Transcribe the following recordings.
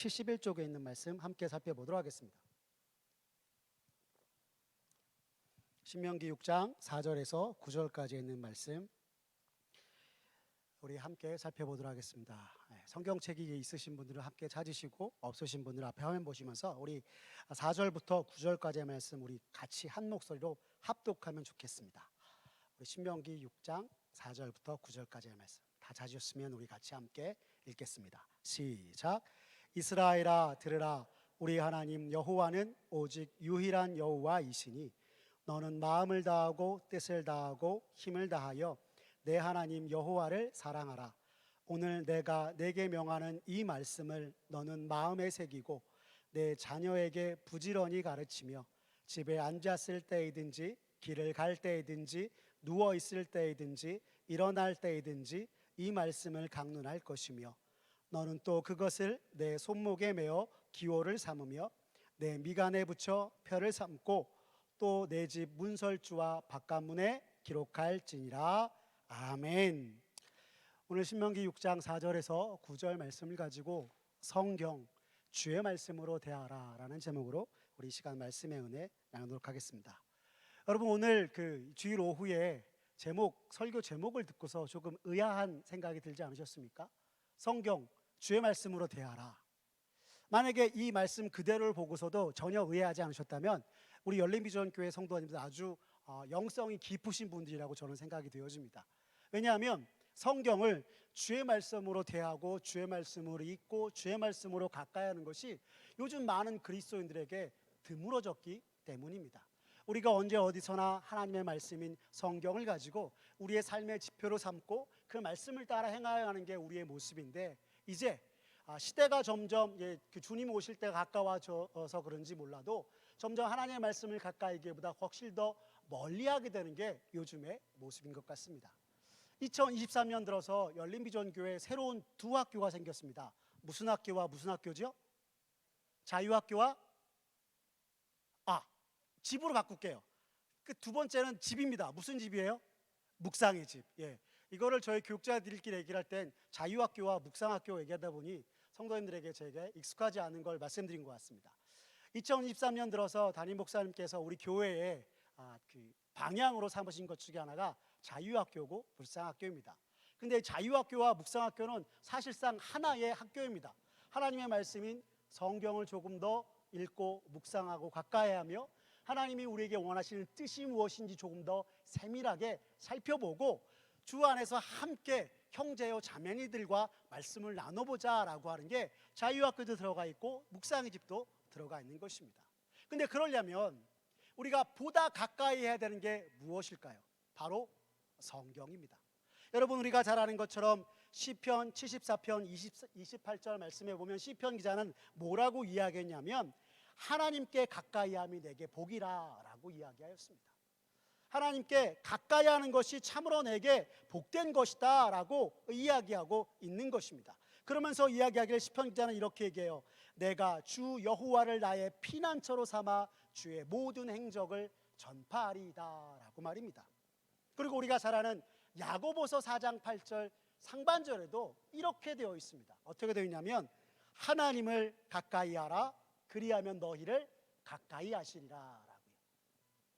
71쪽에 있는 말씀 함께 살펴보도록 하겠습니다. 신명기 6장 4절에서 9절까지 있는 말씀 우리 함께 살펴보도록 하겠습니다. 성경책이 있으신 분들은 함께 찾으시고 없으신 분들은 앞에 화면 보시면서 우리 4절부터 9절까지의 말씀 우리 같이 한 목소리로 합독하면 좋겠습니다. 우리 신명기 6장 4절부터 9절까지의 말씀 다 찾으셨으면 우리 같이 함께 읽겠습니다. 시작. 이스라엘아 들으라. 우리 하나님 여호와는 오직 유일한 여호와이시니 너는 마음을 다하고 뜻을 다하고 힘을 다하여 내 하나님 여호와를 사랑하라. 오늘 내가 내게 명하는 이 말씀을 너는 마음에 새기고 내 자녀에게 부지런히 가르치며 집에 앉았을 때이든지 길을 갈 때이든지 누워 있을 때이든지 일어날 때이든지 이 말씀을 강론할 것이며 너는 또 그것을 내 손목에 메어 기호를 삼으며 내 미간에 붙여 표를 삼고 또 내 집 문설주와 바깥문에 기록할지니라. 아멘. 오늘 신명기 6장 4절에서 9절 말씀을 가지고 성경 주의 말씀으로 대하라 라는 제목으로 우리 이 시간 말씀의 은혜 나누도록 하겠습니다. 여러분, 오늘 그 주일 오후에 설교 제목을 듣고서 조금 의아한 생각이 들지 않으셨습니까? 성경 주의 말씀으로 대하라. 만약에 이 말씀 그대로를 보고서도 전혀 의아하지 않으셨다면 우리 열린비전교회 성도님들 아주 영성이 깊으신 분들이라고 저는 생각이 되어집니다. 왜냐하면 성경을 주의 말씀으로 대하고 주의 말씀으로 읽고 주의 말씀으로 가까이 하는 것이 요즘 많은 그리스도인들에게 드물어졌기 때문입니다. 우리가 언제 어디서나 하나님의 말씀인 성경을 가지고 우리의 삶의 지표로 삼고 그 말씀을 따라 행하는 게 우리의 모습인데, 이제 시대가 점점 주님 오실 때가 가까워져서 그런지 몰라도 점점 하나님의 말씀을 가까이 하기보다 훨씬 더 멀리하게 되는 게 요즘의 모습인 것 같습니다. 2023년 들어서 열린비전교회에 새로운 두 학교가 생겼습니다. 무슨 학교와 무슨 학교죠? 자유학교와 집으로 바꿀게요. 그 두 번째는 집입니다. 무슨 집이에요? 묵상의 집. 이거를 저희 교육자들끼리 얘기를 할 땐 자유학교와 묵상학교 얘기하다 보니 성도님들에게 제게 익숙하지 않은 걸 말씀드린 것 같습니다. 2023년 들어서 담임 목사님께서 우리 교회에 그 방향으로 삼으신 것 중에 하나가 자유학교고 묵상학교입니다. 근데 자유학교와 묵상학교는 사실상 하나의 학교입니다. 하나님의 말씀인 성경을 조금 더 읽고 묵상하고 가까이 하며 하나님이 우리에게 원하시는 뜻이 무엇인지 조금 더 세밀하게 살펴보고 주 안에서 함께 형제요 자매니들과 말씀을 나눠보자라고 하는 게 자유학교도 들어가 있고 묵상의 집도 들어가 있는 것입니다. 근데 그러려면 우리가 보다 가까이 해야 되는 게 무엇일까요? 바로 성경입니다. 여러분, 우리가 잘 아는 것처럼 시편 74편 28절 말씀에 보면 시편 기자는 뭐라고 이야기했냐면 하나님께 가까이 함이 내게 복이라 라고 이야기하였습니다. 하나님께 가까이 하는 것이 참으로 내게 복된 것이다 라고 이야기하고 있는 것입니다. 그러면서 이야기하기를 시편 기자는 이렇게 얘기해요. 내가 주 여호와를 나의 피난처로 삼아 주의 모든 행적을 전파하리이다 라고 말입니다. 그리고 우리가 잘 아는 야고보서 4장 8절 상반절에도 이렇게 되어 있습니다. 어떻게 되어 있냐면 하나님을 가까이 하라 그리하면 너희를 가까이 하시리라 라고요.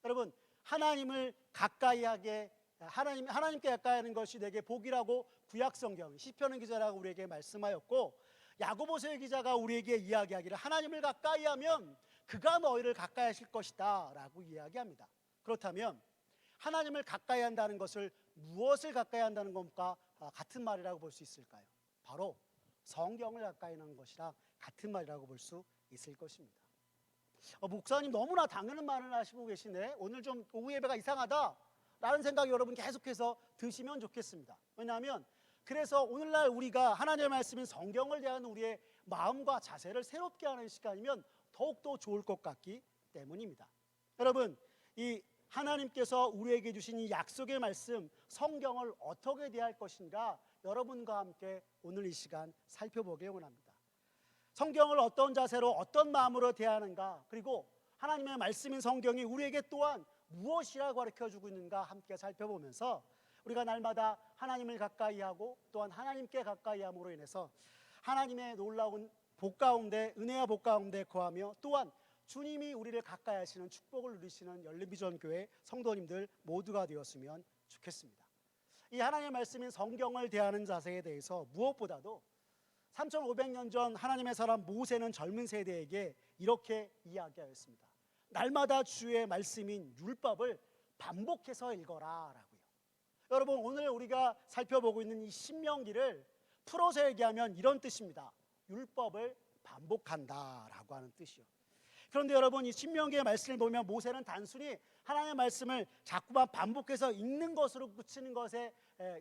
여러분, 하나님을 가까이 하게 하나님께 가까이 하는 것이 내게 복이라고 구약성경 시편 기자라고 우리에게 말씀하였고, 야고보서의 기자가 우리에게 이야기하기를 하나님을 가까이 하면 그가 너희를 가까이 하실 것이다 라고 이야기합니다. 그렇다면 하나님을 가까이 한다는 것을 무엇을 가까이 한다는 것과 같은 말이라고 볼 수 있을까요? 바로 성경을 가까이 하는 것이랑 같은 말이라고 볼 수 있을 것입니다. 목사님 너무나 당연한 말을 하시고 계시네. 오늘 좀 오후 예배가 이상하다 라는 생각이 여러분 계속해서 드시면 좋겠습니다. 왜냐하면 그래서 오늘날 우리가 하나님의 말씀인 성경을 대하는 우리의 마음과 자세를 새롭게 하는 시간이면 더욱더 좋을 것 같기 때문입니다. 여러분, 이 하나님께서 우리에게 주신 이 약속의 말씀 성경을 어떻게 대할 것인가 여러분과 함께 오늘 이 시간 살펴보길 원합니다. 성경을 어떤 자세로 어떤 마음으로 대하는가, 그리고 하나님의 말씀인 성경이 우리에게 또한 무엇이라고 가르쳐주고 있는가 함께 살펴보면서 우리가 날마다 하나님을 가까이 하고 또한 하나님께 가까이 함으로 인해서 하나님의 놀라운 복 가운데, 은혜와 복 가운데 거하며 또한 주님이 우리를 가까이 하시는 축복을 누리시는 열린비전교회 성도님들 모두가 되었으면 좋겠습니다. 이 하나님의 말씀인 성경을 대하는 자세에 대해서 무엇보다도 3500년 전 하나님의 사람 모세는 젊은 세대에게 이렇게 이야기하였습니다. 날마다 주의 말씀인 율법을 반복해서 읽어라 라고요. 여러분, 오늘 우리가 살펴보고 있는 이 신명기를 풀어서 얘기하면 이런 뜻입니다. 율법을 반복한다 라고 하는 뜻이요. 그런데 여러분, 이 신명기의 말씀을 보면 모세는 단순히 하나님의 말씀을 자꾸만 반복해서 읽는 것으로 그치는 것에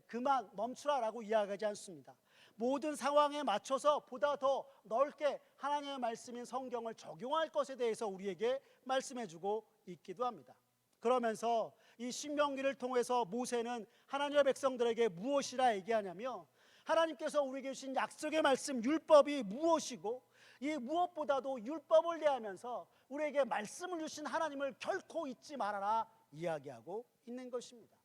그만 멈추라라고 이야기하지 않습니다. 모든 상황에 맞춰서 보다 더 넓게 하나님의 말씀인 성경을 적용할 것에 대해서 우리에게 말씀해주고 있기도 합니다. 그러면서 이 신명기를 통해서 모세는 하나님의 백성들에게 무엇이라 얘기하냐며, 하나님께서 우리에게 주신 약속의 말씀 율법이 무엇이고, 이 무엇보다도 율법을 대하면서 우리에게 말씀을 주신 하나님을 결코 잊지 말아라 이야기하고 있는 것입니다.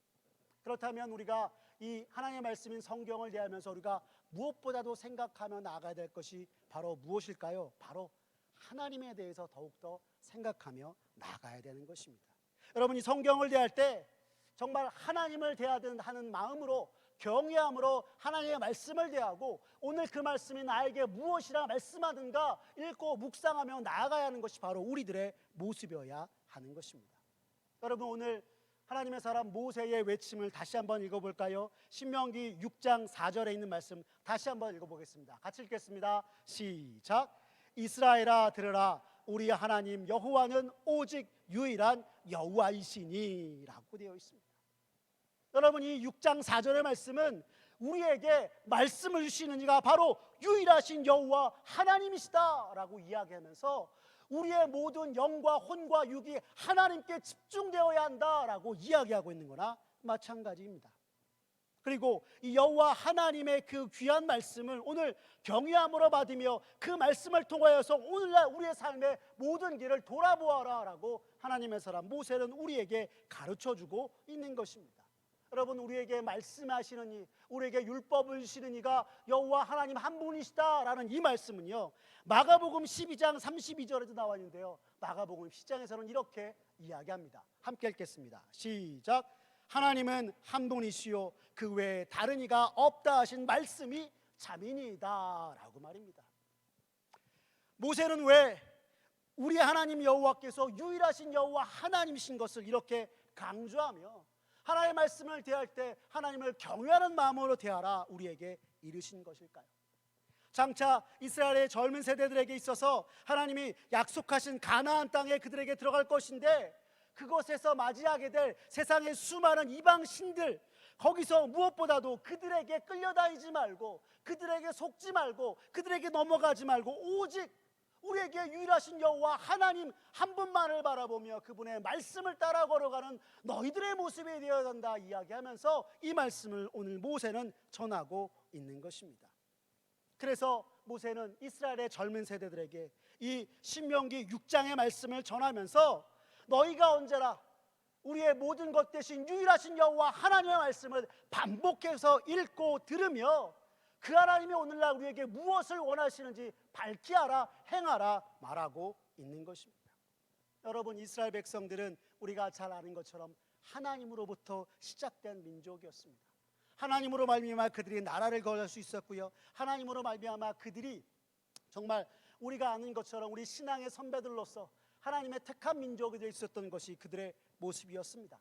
그렇다면 우리가 이 하나님의 말씀인 성경을 대하면서 우리가 무엇보다도 생각하며 나아가야 될 것이 바로 무엇일까요? 바로 하나님에 대해서 더욱더 생각하며 나아가야 되는 것입니다. 여러분, 이 성경을 대할 때 정말 하나님을 대하든 하는 마음으로, 경외함으로 하나님의 말씀을 대하고 오늘 그 말씀이 나에게 무엇이라 말씀하는가 읽고 묵상하며 나아가야 하는 것이 바로 우리들의 모습이어야 하는 것입니다. 여러분, 오늘 하나님의 사람 모세의 외침을 다시 한번 읽어볼까요? 신명기 6장 4절에 있는 말씀 다시 한번 읽어보겠습니다. 같이 읽겠습니다. 시작. 이스라엘아 들으라, 우리 하나님 여호와는 오직 유일한 여호와이시니 라고 되어 있습니다. 여러분, 이 6장 4절의 말씀은 우리에게 말씀을 주시는 이가 바로 유일하신 여호와 하나님이시다 라고 이야기하면서 우리의 모든 영과 혼과 육이 하나님께 집중되어야 한다라고 이야기하고 있는 거나 마찬가지입니다. 그리고 이 여호와 하나님의 그 귀한 말씀을 오늘 경외함으로 받으며 그 말씀을 통하여서 오늘날 우리의 삶의 모든 길을 돌아보아라 라고 하나님의 사람 모세는 우리에게 가르쳐주고 있는 것입니다. 여러분, 우리에게 말씀하시는 이, 우리에게 율법을 주시는 이가 여호와 하나님 한 분이시다라는 이 말씀은요, 마가복음 12장 32절에도 나와 있는데요, 마가복음 10장에서는 이렇게 이야기합니다. 함께 읽겠습니다. 시작. 하나님은 한 분이시요 그 외에 다른 이가 없다 하신 말씀이 참이니이다 라고 말입니다. 모세는 왜 우리 하나님 여호와께서 유일하신 여호와 하나님이신 것을 이렇게 강조하며 하나님의 말씀을 대할 때 하나님을 경외하는 마음으로 대하라 우리에게 이르신 것일까요? 장차 이스라엘의 젊은 세대들에게 있어서 하나님이 약속하신 가나안 땅에 그들에게 들어갈 것인데, 그곳에서 맞이하게 될 세상의 수많은 이방 신들, 거기서 무엇보다도 그들에게 끌려다니지 말고, 그들에게 속지 말고, 그들에게 넘어가지 말고 오직 우리에게 유일하신 여호와 하나님 한 분만을 바라보며 그분의 말씀을 따라 걸어가는 너희들의 모습이 되어야 한다 이야기하면서 이 말씀을 오늘 모세는 전하고 있는 것입니다. 그래서 모세는 이스라엘의 젊은 세대들에게 이 신명기 6장의 말씀을 전하면서 너희가 언제나 우리의 모든 것 대신 유일하신 여호와 하나님의 말씀을 반복해서 읽고 들으며 그 하나님이 오늘날 우리에게 무엇을 원하시는지 밝히 알아 행하라 말하고 있는 것입니다. 여러분, 이스라엘 백성들은 우리가 잘 아는 것처럼 하나님으로부터 시작된 민족이었습니다. 하나님으로 말미암아 그들이 나라를 거할 수 있었고요, 하나님으로 말미암아 그들이 정말 우리가 아는 것처럼 우리 신앙의 선배들로서 하나님의 택한 민족이 될 수 있었던 것이 그들의 모습이었습니다.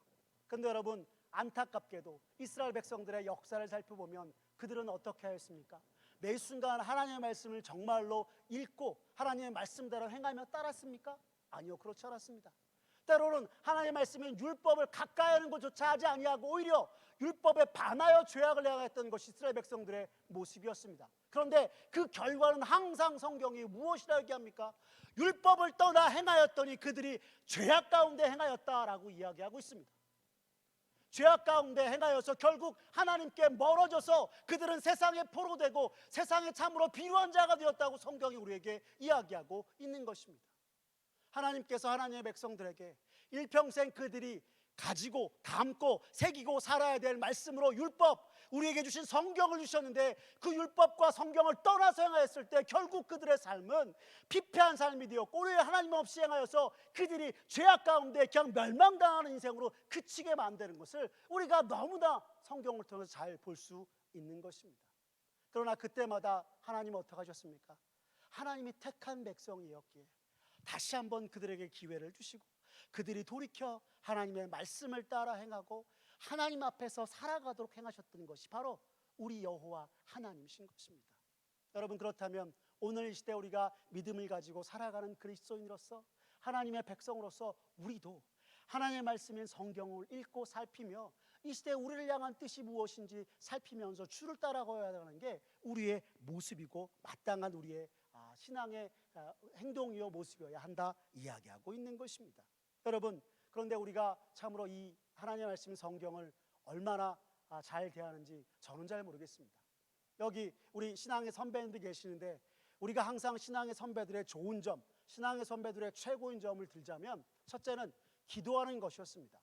그런데 여러분, 안타깝게도 이스라엘 백성들의 역사를 살펴보면 그들은 어떻게 하였습니까? 매 순간 하나님의 말씀을 정말로 읽고 하나님의 말씀대로 행하며 따랐습니까? 아니요, 그렇지 않았습니다. 때로는 하나님의 말씀인 율법을 가까이 하는 것조차 하지 아니하고 오히려 율법에 반하여 죄악을 행했던 것이 이스라엘 백성들의 모습이었습니다. 그런데 그 결과는 항상 성경이 무엇이라고 얘기합니까? 율법을 떠나 행하였더니 그들이 죄악 가운데 행하였다라고 이야기하고 있습니다. 죄악 가운데 행하여서 결국 하나님께 멀어져서 그들은 세상에 포로되고 세상에 참으로 비루한 자가 되었다고 성경이 우리에게 이야기하고 있는 것입니다. 하나님께서 하나님의 백성들에게 일평생 그들이 가지고 담고 새기고 살아야 될 말씀으로 율법, 우리에게 주신 성경을 주셨는데 그 율법과 성경을 떠나서 행하였을 때 결국 그들의 삶은 피폐한 삶이 되었고 오히려 하나님 없이 행하여서 그들이 죄악 가운데 그냥 멸망당하는 인생으로 그치게 만드는 것을 우리가 너무나 성경을 통해서 잘 볼 수 있는 것입니다. 그러나 그때마다 하나님은 어떻게 하셨습니까? 하나님이 택한 백성이었기에 다시 한번 그들에게 기회를 주시고 그들이 돌이켜 하나님의 말씀을 따라 행하고 하나님 앞에서 살아가도록 행하셨던 것이 바로 우리 여호와 하나님이신 것입니다. 여러분, 그렇다면 오늘 이 시대 우리가 믿음을 가지고 살아가는 그리스도인으로서 하나님의 백성으로서 우리도 하나님의 말씀인 성경을 읽고 살피며 이 시대에 우리를 향한 뜻이 무엇인지 살피면서 주를 따라가야 하는 게 우리의 모습이고 마땅한 우리의 신앙의 행동이요 모습이어야 한다 이야기하고 있는 것입니다. 여러분, 그런데 우리가 참으로 이 하나님의 말씀 성경을 얼마나 잘 대하는지 저는 잘 모르겠습니다. 여기 우리 신앙의 선배님들 계시는데 우리가 항상 신앙의 선배들의 좋은 점, 신앙의 선배들의 최고인 점을 들자면 첫째는 기도하는 것이었습니다.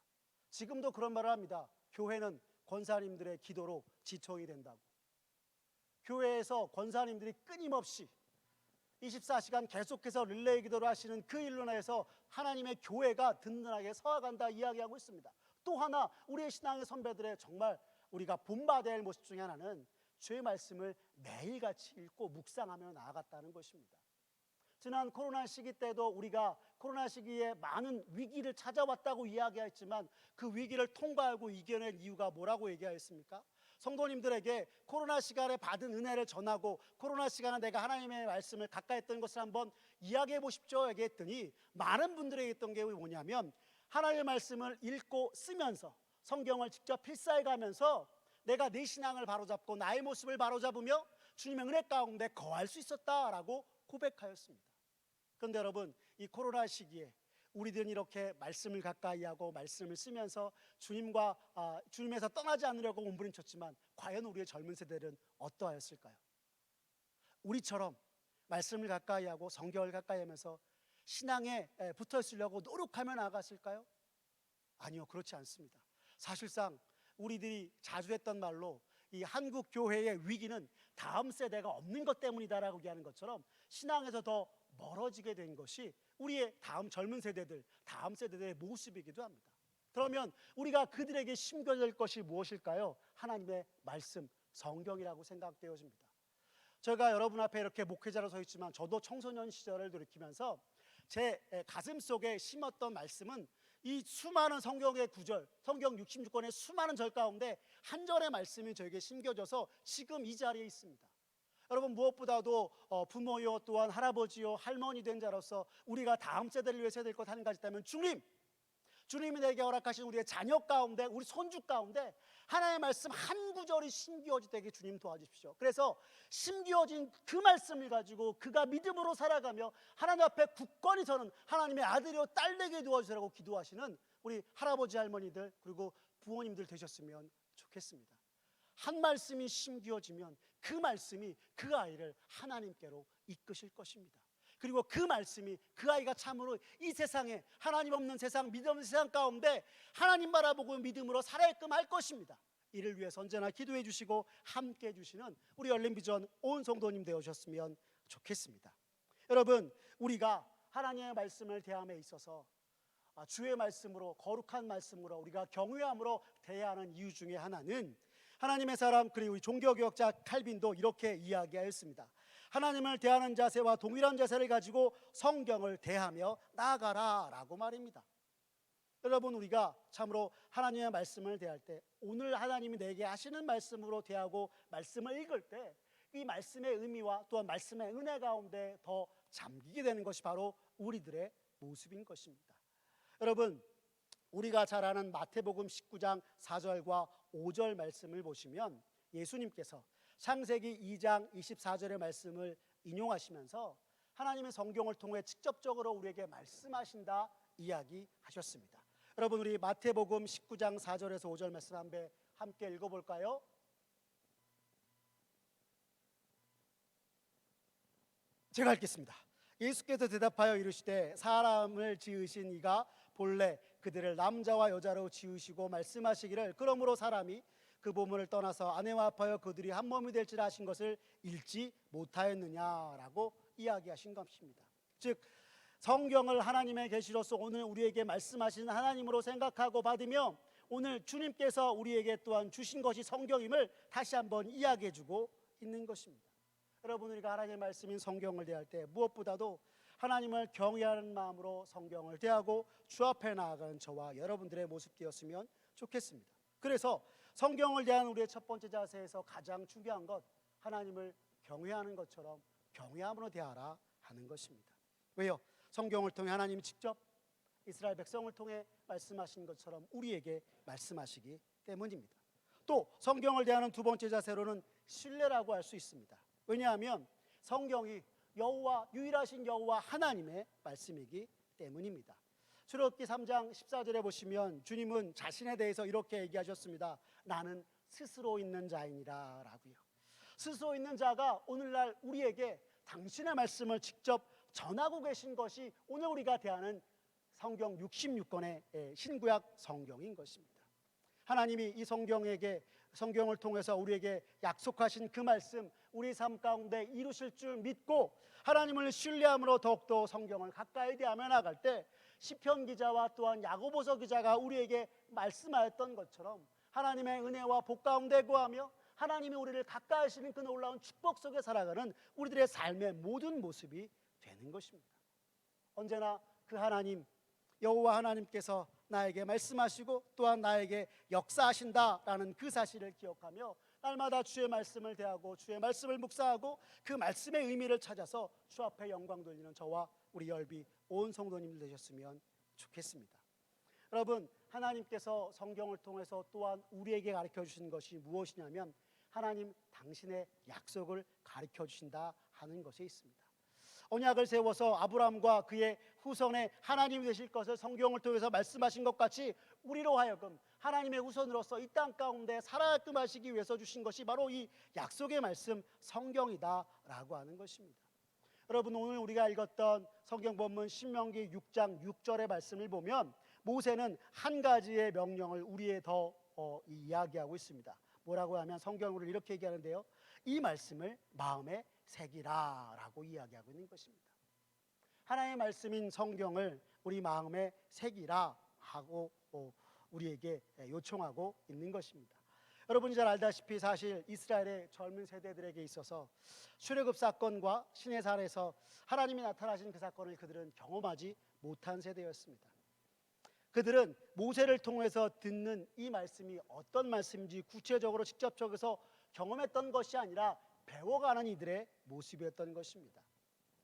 지금도 그런 말을 합니다. 교회는 권사님들의 기도로 지통이 된다고. 교회에서 권사님들이 끊임없이 24시간 계속해서 릴레이 기도를 하시는 그 일로 인해서 하나님의 교회가 든든하게 서아간다 이야기하고 있습니다. 또 하나 우리의 신앙의 선배들의 정말 우리가 본받아야 할 모습 중에 하나는 주의 말씀을 매일같이 읽고 묵상하며 나아갔다는 것입니다. 지난 코로나 시기 때도 우리가 코로나 시기에 많은 위기를 찾아왔다고 이야기했지만 그 위기를 통과하고 이겨낸 이유가 뭐라고 얘기하였습니까? 성도님들에게 코로나 시간에 받은 은혜를 전하고 코로나 시간에 내가 하나님의 말씀을 가까이 했던 것을 한번 이야기해 보십시오 얘기했더니 많은 분들이 했던 게 뭐냐면 하나님의 말씀을 읽고 쓰면서 성경을 직접 필사해 가면서 내가 내 신앙을 바로잡고 나의 모습을 바로잡으며 주님의 은혜 가운데 거할 수 있었다라고 고백하였습니다. 그런데 여러분, 이 코로나 시기에 우리들은 이렇게 말씀을 가까이 하고 말씀을 쓰면서 주님에서 떠나지 않으려고 몸부림쳤지만 과연 우리의 젊은 세대들은 어떠하였을까요? 우리처럼 말씀을 가까이 하고 성경을 가까이 하면서 신앙에 붙어 있으려고 노력하며 나아갔을까요? 아니요, 그렇지 않습니다. 사실상 우리들이 자주 했던 말로 이 한국 교회의 위기는 다음 세대가 없는 것 때문이다라고 얘기하는 것처럼 신앙에서 더 멀어지게 된 것이 우리의 다음 세대들의 모습이기도 합니다. 그러면 우리가 그들에게 심겨질 것이 무엇일까요? 하나님의 말씀, 성경이라고 생각되어집니다. 제가 여러분 앞에 이렇게 목회자로 서 있지만 저도 청소년 시절을 돌이키면서 제 가슴 속에 심었던 말씀은 이 수많은 성경의 구절, 성경 66권의 수많은 절 가운데 한 절의 말씀이 저에게 심겨져서 지금 이 자리에 있습니다. 여러분, 무엇보다도 부모요 또한 할아버지요 할머니 된 자로서 우리가 다음 세대를 위해서 해야 될 것 한 가지 있다면 주님이 내게 허락하신 우리의 자녀 가운데 우리 손주 가운데 하나님의 말씀 한 구절이 심기어지게 주님 도와주십시오. 그래서 심기어진 그 말씀을 가지고 그가 믿음으로 살아가며 하나님 앞에 굳건히 서는 하나님의 아들이요 딸 되게 도와주시라고 기도하시는 우리 할아버지 할머니들 그리고 부모님들 되셨으면 좋겠습니다. 한 말씀이 심기어지면 그 말씀이 그 아이를 하나님께로 이끄실 것입니다. 그리고 그 말씀이 그 아이가 참으로 이 세상에 하나님 없는 세상, 믿음 없는 세상 가운데 하나님 바라보고 믿음으로 살아있게끔 할 것입니다. 이를 위해서 언제나 기도해 주시고 함께 해주시는 우리 열린비전 온 성도님 되어주셨으면 좋겠습니다. 여러분, 우리가 하나님의 말씀을 대함에 있어서 주의 말씀으로 거룩한 말씀으로 우리가 경외함으로 대해야 하는 이유 중에 하나는 하나님의 사람 그리고 종교개혁자 칼빈도 이렇게 이야기하였습니다. 하나님을 대하는 자세와 동일한 자세를 가지고 성경을 대하며 나아가라 라고 말입니다. 여러분, 우리가 참으로 하나님의 말씀을 대할 때 오늘 하나님이 내게 하시는 말씀으로 대하고 말씀을 읽을 때 이 말씀의 의미와 또한 말씀의 은혜 가운데 더 잠기게 되는 것이 바로 우리들의 모습인 것입니다. 여러분, 우리가 잘 아는 마태복음 19장 4절과 5절 말씀을 보시면 예수님께서 창세기 2장 24절의 말씀을 인용하시면서 하나님의 성경을 통해 직접적으로 우리에게 말씀하신다 이야기하셨습니다. 여러분, 우리 마태복음 19장 4절에서 5절 말씀 함께 읽어볼까요? 제가 읽겠습니다. 예수께서 대답하여 이르시되 사람을 지으신 이가 본래 그들을 남자와 여자로 지으시고 말씀하시기를 그러므로 사람이 그 보물을 떠나서 아내와 합하여 그들이 한 몸이 될지라 하신 것을 읽지 못하였느냐라고 이야기하신 것입니다. 즉 성경을 하나님의 계시로서 오늘 우리에게 말씀하신 하나님으로 생각하고 받으며 오늘 주님께서 우리에게 또한 주신 것이 성경임을 다시 한번 이야기해주고 있는 것입니다. 여러분, 우리가 하나님의 말씀인 성경을 대할 때 무엇보다도 하나님을 경외하는 마음으로 성경을 대하고 주 앞에 나아가는 저와 여러분들의 모습 되었으면 좋겠습니다. 그래서 성경을 대한 우리의 첫 번째 자세에서 가장 중요한 것, 하나님을 경외하는 것처럼 경외함으로 대하라 하는 것입니다. 왜요? 성경을 통해 하나님이 직접 이스라엘 백성을 통해 말씀하신 것처럼 우리에게 말씀하시기 때문입니다. 또 성경을 대하는 두 번째 자세로는 신뢰라고 할 수 있습니다. 왜냐하면 성경이 유일하신 여호와 하나님의 말씀이기 때문입니다. 출애굽기 3장 14절에 보시면 주님은 자신에 대해서 이렇게 얘기하셨습니다. 나는 스스로 있는 자이니라 라고요. 스스로 있는 자가 오늘날 우리에게 당신의 말씀을 직접 전하고 계신 것이 오늘 우리가 대하는 성경 66권의 신구약 성경인 것입니다. 하나님이 이 성경을 통해서 우리에게 약속하신 그 말씀 우리 삶 가운데 이루실 줄 믿고 하나님을 신뢰함으로 더욱더 성경을 가까이 대하며 나갈 때 시편 기자와 또한 야고보서 기자가 우리에게 말씀하였던 것처럼 하나님의 은혜와 복 가운데 거하며 하나님이 우리를 가까이 하시는 그 놀라운 축복 속에 살아가는 우리들의 삶의 모든 모습이 되는 것입니다. 언제나 그 하나님 여호와 하나님께서 나에게 말씀하시고 또한 나에게 역사하신다라는 그 사실을 기억하며 날마다 주의 말씀을 대하고 주의 말씀을 묵상하고 그 말씀의 의미를 찾아서 주 앞에 영광 돌리는 저와 우리 열비 온 성도님들 되셨으면 좋겠습니다. 여러분, 하나님께서 성경을 통해서 또한 우리에게 가르쳐 주신 것이 무엇이냐면 하나님 당신의 약속을 가르쳐 주신다 하는 것에 있습니다. 언약을 세워서 아브라함과 그의 후손의 하나님이 되실 것을 성경을 통해서 말씀하신 것 같이 우리로 하여금 하나님의 후손으로서 이 땅 가운데 살아가게 하시기 위해서 주신 것이 바로 이 약속의 말씀 성경이다라고 하는 것입니다. 여러분, 오늘 우리가 읽었던 성경 본문 신명기 6장 6절의 말씀을 보면 모세는 한 가지의 명령을 우리에 더 이야기하고 있습니다. 뭐라고 하면 성경으로 이렇게 얘기하는데요, 이 말씀을 마음에 새기라 라고 이야기하고 있는 것입니다. 하나님의 말씀인 성경을 우리 마음에 새기라 하고 우리에게 요청하고 있는 것입니다. 여러분이 잘 알다시피 사실 이스라엘의 젊은 세대들에게 있어서 출애굽 사건과 시내산에서 하나님이 나타나신 그 사건을 그들은 경험하지 못한 세대였습니다. 그들은 모세를 통해서 듣는 이 말씀이 어떤 말씀인지 구체적으로 직접적으로 경험했던 것이 아니라 배워가는 이들의 모습이었던 것입니다.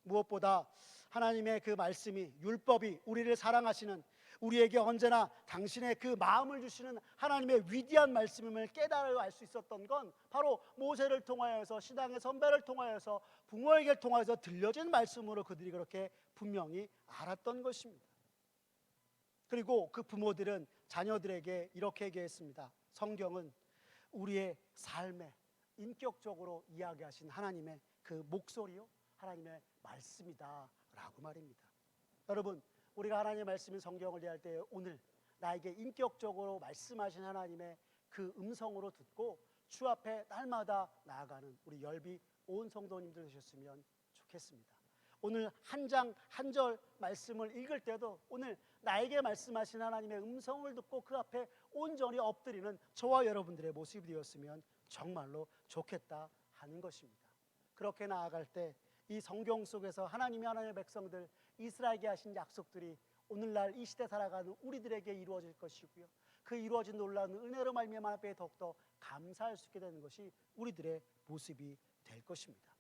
무엇보다 하나님의 그 말씀이, 율법이 우리를 사랑하시는, 우리에게 언제나 당신의 그 마음을 주시는 하나님의 위대한 말씀임을 깨달아 알 수 있었던 건 바로 모세를 통하여서, 신앙의 선배를 통하여서, 부모에게 통하여서 들려진 말씀으로 그들이 그렇게 분명히 알았던 것입니다. 그리고 그 부모들은 자녀들에게 이렇게 얘기했습니다. 성경은 우리의 삶에 인격적으로 이야기하신 하나님의 그 목소리요, 하나님의 말씀이다 라고 말입니다. 여러분, 우리가 하나님의 말씀인 성경을 대할 때 오늘 나에게 인격적으로 말씀하신 하나님의 그 음성으로 듣고 주 앞에 날마다 나아가는 우리 열비 온 성도님들 되셨으면 좋겠습니다. 오늘 한 장 한 절 말씀을 읽을 때도 오늘 나에게 말씀하신 하나님의 음성을 듣고 그 앞에 온전히 엎드리는 저와 여러분들의 모습이 되었으면 정말로 좋겠다 하는 것입니다. 그렇게 나아갈 때 이 성경 속에서 하나님의 백성들 이스라엘에게 하신 약속들이 오늘날 이 시대 살아가는 우리들에게 이루어질 것이고요, 그 이루어진 놀라운 은혜로 말미암아 앞에 더욱더 감사할 수 있게 되는 것이 우리들의 모습이 될 것입니다.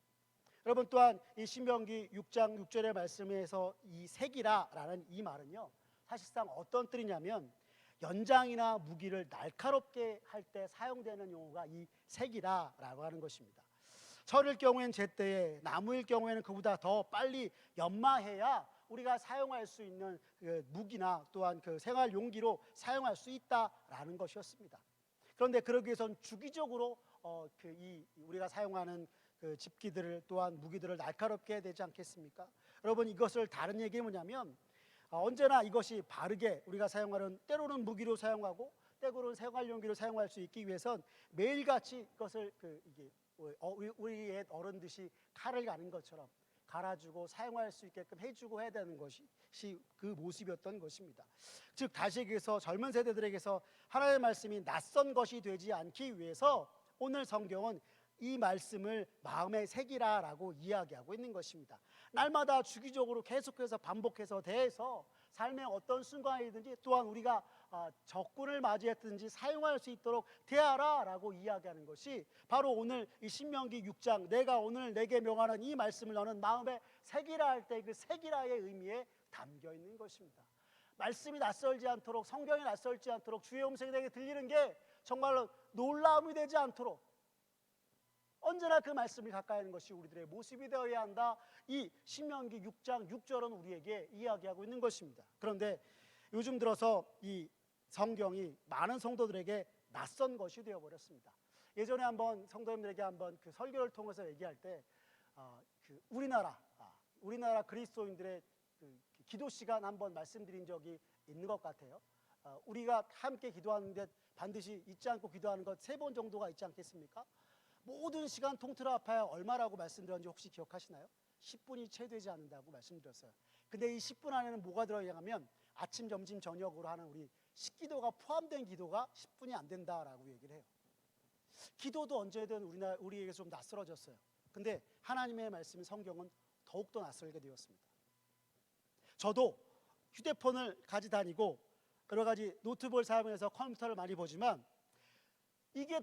여러분, 또한 이 신명기 6장 6절의 말씀에서 이 새기라라는 이 말은요, 사실상 어떤 뜻이냐면 연장이나 무기를 날카롭게 할 때 사용되는 용어가 이 새기라라고 하는 것입니다. 철일 경우에는 제때에, 나무일 경우에는 그보다 더 빨리 연마해야 우리가 사용할 수 있는 그 무기나 또한 그 생활 용기로 사용할 수 있다라는 것이었습니다. 그런데 그러기 위해서는 주기적으로 우리가 사용하는 그 집기들을 또한 무기들을 날카롭게 해야 되지 않겠습니까? 여러분, 이것을 다른 얘기는 뭐냐면 언제나 이것이 바르게 우리가 사용하는, 때로는 무기로 사용하고 때고른 생활용기로 사용할 수 있기 위해선 매일같이 이것을 우리 옛 어른듯이 칼을 가는 것처럼 갈아주고 사용할 수 있게끔 해주고 해야 되는 것이 그 모습이었던 것입니다. 즉 다시 얘기해서 젊은 세대들에게서 하나님의 말씀이 낯선 것이 되지 않기 위해서 오늘 성경은 이 말씀을 마음에 새기라라고 이야기하고 있는 것입니다. 날마다 주기적으로 계속해서 반복해서 대해서 삶의 어떤 순간이든지 또한 우리가 적군을 맞이했든지 사용할 수 있도록 대하라라고 이야기하는 것이 바로 오늘 이 신명기 6장 내가 오늘 내게 명하는 이 말씀을 너는 마음에 새기라 할 때 그 새기라의 의미에 담겨 있는 것입니다. 말씀이 낯설지 않도록 성경이 낯설지 않도록 주의 음성이 내게 들리는 게 정말로 놀라움이 되지 않도록 언제나 그 말씀을 가까이 하는 것이 우리들의 모습이 되어야 한다. 이 신명기 6장 6절은 우리에게 이야기하고 있는 것입니다. 그런데 요즘 들어서 이 성경이 많은 성도들에게 낯선 것이 되어버렸습니다. 예전에 한번 성도님들에게 한번 그 설교를 통해서 얘기할 때 우리나라 그리스도인들의 그 기도 시간 한번 말씀드린 적이 있는 것 같아요. 우리가 함께 기도하는데 반드시 잊지 않고 기도하는 것 3번 정도가 있지 않겠습니까? 모든 시간 통틀어 합하여 얼마라고 말씀드렸는지 혹시 기억하시나요? 10분이 채 되지 않는다고 말씀드렸어요. 근데 이 10분 안에는 뭐가 들어가냐면 아침, 점심, 저녁으로 하는 우리 식기도가 포함된 기도가 10분이 안 된다라고 얘기를 해요. 기도도 언제든 우리에게 좀 낯설어졌어요. 근데 하나님의 말씀 성경은 더욱더 낯설게 되었습니다. 저도 휴대폰을 가지고 다니고 여러 가지 노트북을 사용해서 컴퓨터를 많이 보지만 이게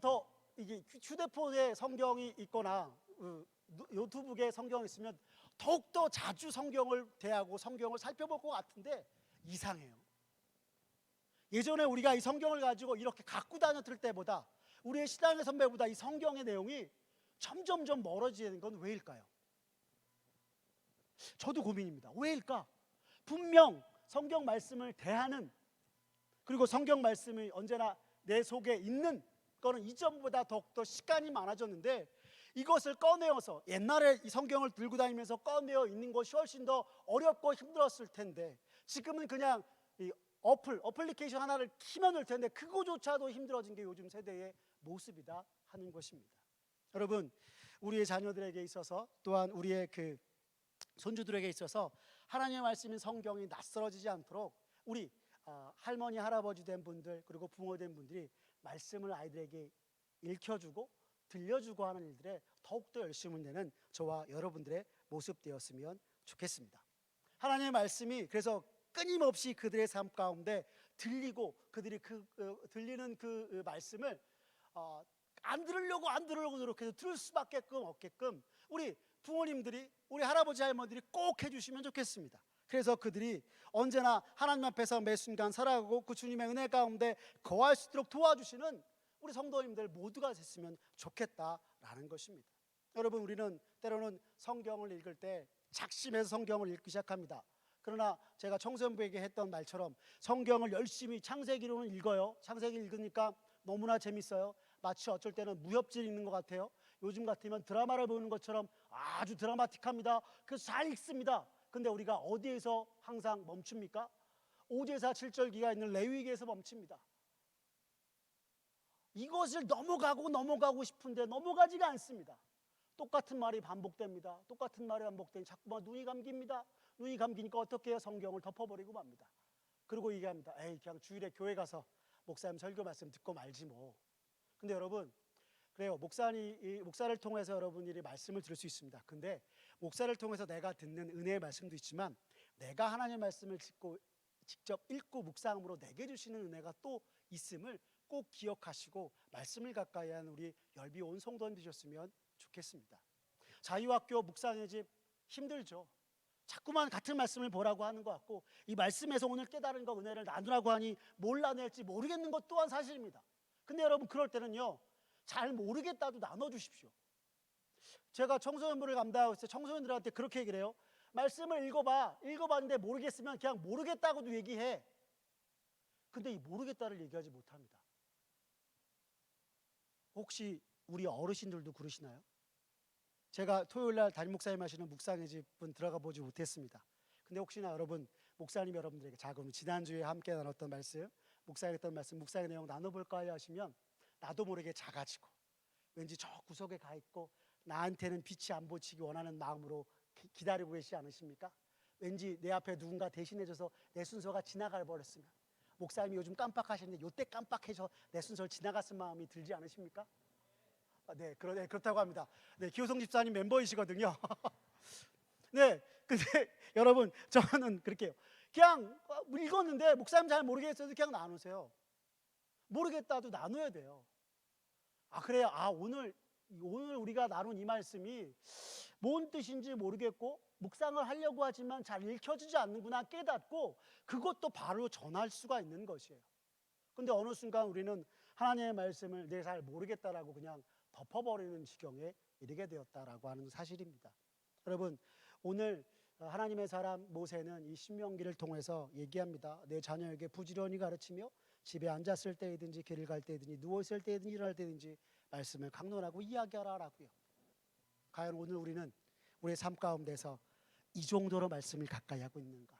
휴대폰에 성경이 있거나 노트북에 성경이 있으면 더욱더 자주 성경을 대하고 성경을 살펴볼 것 같은데 이상해요. 예전에 우리가 이 성경을 가지고 이렇게 갖고 다녔을 때보다 우리의 신앙의 선배보다 이 성경의 내용이 점점점 멀어지는 건 왜일까요? 저도 고민입니다. 왜일까? 분명 성경 말씀을 대하는 그리고 성경 말씀이 언제나 내 속에 있는 거는 이전보다 더욱더 시간이 많아졌는데 이것을 꺼내어서 옛날에 이 성경을 들고 다니면서 꺼내어 있는 것이 훨씬 더 어렵고 힘들었을 텐데 지금은 그냥 이 어플리케이션 하나를 키면 될 텐데 그거조차도 힘들어진 게 요즘 세대의 모습이다 하는 것입니다. 여러분 우리의 자녀들에게 있어서 또한 우리의 그 손주들에게 있어서 하나님의 말씀인 성경이 낯설어지지 않도록 우리 할머니 할아버지 된 분들 그리고 부모 된 분들이 말씀을 아이들에게 읽혀주고 들려주고 하는 일들에 더욱더 열심을 내는 저와 여러분들의 모습 되었으면 좋겠습니다. 하나님의 말씀이 그래서 끊임없이 그들의 삶 가운데 들리고 그들이 들리는 그 말씀을 안 들으려고 노력해서 들을 수밖에 없게끔 우리 부모님들이 우리 할아버지 할머니들이 꼭 해주시면 좋겠습니다. 그래서 그들이 언제나 하나님 앞에서 매 순간 살아가고 그 주님의 은혜 가운데 거할 수 있도록 도와주시는 우리 성도님들 모두가 됐으면 좋겠다라는 것입니다. 여러분 우리는 때로는 성경을 읽을 때 작심해서 성경을 읽기 시작합니다. 그러나 제가 청소년부에게 했던 말처럼 성경을 열심히 창세기로는 읽어요. 창세기 읽으니까 너무나 재밌어요. 마치 어쩔 때는 무협지 읽는 것 같아요. 요즘 같으면 드라마를 보는 것처럼 아주 드라마틱합니다. 그래서 잘 읽습니다. 근데 우리가 어디에서 항상 멈춥니까? 5제사 7절기가 있는 레위기에서 멈춥니다. 이것을 넘어가고 싶은데 넘어가지가 않습니다. 똑같은 말이 반복됩니다. 똑같은 말이 반복되니 자꾸만 눈이 감깁니다. 눈이 감기니까 어떻게 해요? 성경을 덮어버리고 맙니다. 그리고 얘기합니다. 에이 그냥 주일에 교회 가서 목사님 설교 말씀 듣고 말지 뭐. 근데 여러분 그래요. 목사를 통해서 여러분들이 말씀을 들을 수 있습니다. 근데 목사를 통해서 내가 듣는 은혜의 말씀도 있지만 내가 하나님의 말씀을 직접 읽고 묵상함으로 내게 주시는 은혜가 또 있음을 꼭 기억하시고 말씀을 가까이 하는 우리 열비 온 성도님 되셨으면 좋겠습니다. 자유학교 묵상의 집 힘들죠. 자꾸만 같은 말씀을 보라고 하는 것 같고 이 말씀에서 오늘 깨달은 거 은혜를 나누라고 하니 뭘 나눌지 모르겠는 것 또한 사실입니다. 근데 여러분 그럴 때는요 잘 모르겠다도 나눠주십시오. 제가 청소년부를 감당하고 있어요. 청소년들한테 그렇게 얘기를 해요. 말씀을 읽어봤는데 모르겠으면 그냥 모르겠다고도 얘기해. 근데 이 모르겠다를 얘기하지 못합니다. 혹시 우리 어르신들도 그러시나요? 제가 토요일날 담임 목사님 하시는 묵상의 집은 들어가 보지 못했습니다. 근데 혹시나 여러분 목사님 여러분들에게 지난주에 함께 나눴던 말씀 묵상에 했던 말씀, 묵상의 내용 나눠볼까요 하시면 나도 모르게 작아지고 왠지 저 구석에 가 있고 나한테는 빛이 안 비치기 원하는 마음으로 기다리고 계시지 않으십니까? 왠지 내 앞에 누군가 대신해줘서 내 순서가 지나가 버렸으면, 목사님이 요즘 깜빡하시는데 요때 깜빡해서 내 순서를 지나갔을 마음이 들지 않으십니까? 네, 그렇다고 합니다. 네, 기호성 집사님 멤버이시거든요. 네, 근데 여러분 저는 그렇게 그냥 읽었는데 목사님 잘 모르겠어도 그냥 나누세요. 모르겠다도 나눠야 돼요. 그래요. 오늘 우리가 나눈 이 말씀이 뭔 뜻인지 모르겠고 묵상을 하려고 하지만 잘 읽혀지지 않는구나 깨닫고 그것도 바로 전할 수가 있는 것이에요. 근데 어느 순간 우리는 하나님의 말씀을 내가 잘 모르겠다라고 그냥 덮어버리는 지경에 이르게 되었다라고 하는 사실입니다. 여러분, 오늘 하나님의 사람 모세는 이 신명기를 통해서 얘기합니다. 내 자녀에게 부지런히 가르치며 집에 앉았을 때이든지 길을 갈 때이든지 누워있을 때이든지 일어날 때이든지 말씀을 강론하고 이야기하라라고요. 과연 오늘 우리는 우리의 삶 가운데서 이 정도로 말씀을 가까이 하고 있는가?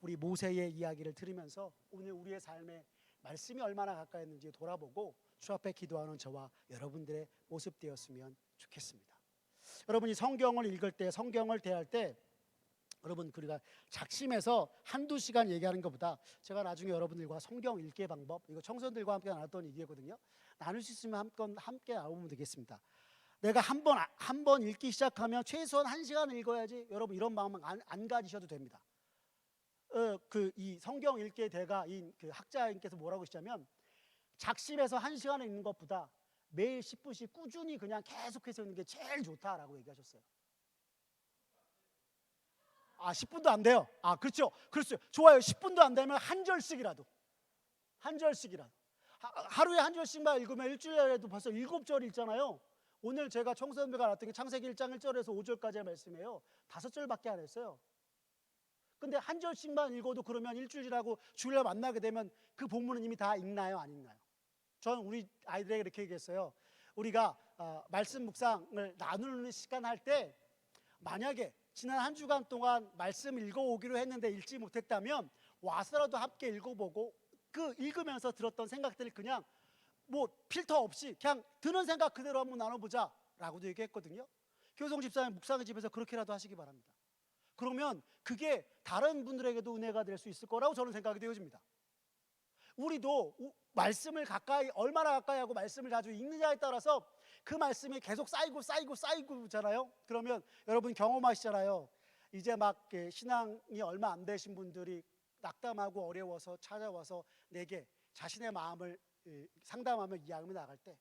우리 모세의 이야기를 들으면서 오늘 우리의 삶에 말씀이 얼마나 가까이 있는지 돌아보고 주 앞에 기도하는 저와 여러분들의 모습 되었으면 좋겠습니다. 여러분이 성경을 읽을 때, 성경을 대할 때 여러분 우리가 작심해서 한두 시간 얘기하는 것보다 제가 나중에 여러분들과 성경 읽기의 방법, 이거 청소년들과 함께 나눴던 얘기거든요. 나눌 수 있으면 함께 나누면 되겠습니다. 내가 한 번 읽기 시작하면 최소한 1시간 읽어야지, 여러분 이런 마음은 안 가지셔도 됩니다. 이 성경 읽기의 대가인 그 학자님께서 뭐라고 하시냐면 작심해서 1시간을 읽는 것보다 매일 10분씩 꾸준히 그냥 계속해서 읽는 게 제일 좋다라고 얘기하셨어요. 10분도 안 돼요. 그렇죠. 좋아요. 10분도 안 되면 한 절씩이라도 하루에 한 절씩만 읽으면 일주일에도 벌써 7절 읽잖아요. 오늘 제가 청소년들과 나눴던 게 창세기 1장 1절에서 5절까지의 말씀이에요. 5절밖에 안 했어요. 근데 한 절씩만 읽어도 그러면 일주일이라고 주일날 만나게 되면 그 본문은 이미 다 읽나요? 안 읽나요? 저는 우리 아이들에게 이렇게 얘기했어요. 우리가 말씀 묵상을 나누는 시간 할 때 만약에 지난 한 주간 동안 말씀 읽어오기로 했는데 읽지 못했다면 와서라도 함께 읽어보고 그 읽으면서 들었던 생각들을 그냥 뭐 필터 없이 그냥 드는 생각 그대로 한번 나눠보자 라고도 얘기했거든요. 교성 집사님 묵상의 집에서 그렇게라도 하시기 바랍니다. 그러면 그게 다른 분들에게도 은혜가 될 수 있을 거라고 저는 생각이 되어집니다. 우리도 말씀을 얼마나 가까이 하고 말씀을 자주 읽느냐에 따라서 그 말씀이 계속 쌓이고잖아요. 그러면 여러분 경험하시잖아요. 이제 막 신앙이 얼마 안 되신 분들이 낙담하고 어려워서 찾아와서 내게 자신의 마음을 상담하며 이야기하며 나갈 때